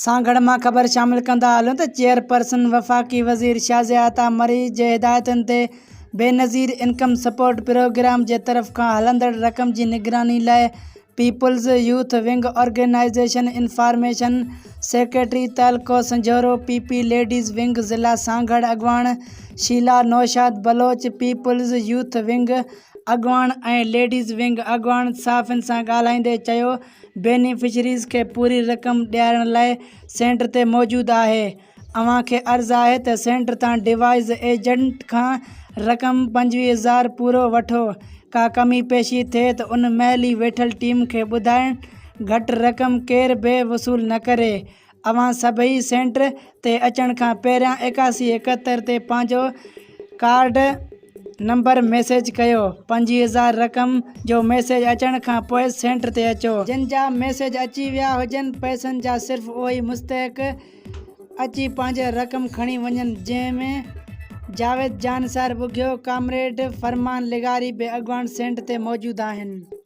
सांगड़ मां ख़बर शामिल कंदा हलूं त चेयरपर्सन वफ़ाक़ी वज़ीर शाज़िया अता मरीज़ जे हिदायतुनि ते बेनज़ीर इनकम सपोर्ट प्रोग्राम जे तरफ़ खां हलंदड़ रक़म जी निगरानी लाइ people's youth wing organisation information secretary तहलको संजोरो पीपी लेडीज़ विंग ज़िला सांगड़ अॻवान Sheela Naushad Baloch people's youth wing अॻवान ऐं लेडीज़ विंग अॻवान साफ़िन सां ॻाल्हाईंदे चयो बेनिफिशरीज़ खे पूरी रक़म ॾियारण लाइ सेंटर ते मौजूदु आहे। अव्हां खे अर्ज़ु आहे त सेंटर तां डिवाइस एजेंट खां रक़म 25,000 पूरो वठो। का कमी पेशी थिए त उन महिल ई वेठल टीम खे ॿुधाइण घटि रक़म केर बि वसूल न करे। अव्हां सभई सेंटर ते अचण खां पहिरियां 8171 ते पंहिंजो कार्ड नंबर मैसेज कयो। 25,000 रक़म जो मैसेज अचण खां पोइ सेंटर ते अचो। जिन जा मैसेज अची विया हुजनि पैसनि जा सिर्फ़ु उहे ई मुस्तहिक़ अची पंहिंजी रक़म खणी वञनि। जंहिंमें जावेद जानसार ॿुघियो कामरेड फरमान लिगारी बि अॻवान सेंटर ते मौजूदु आहिनि।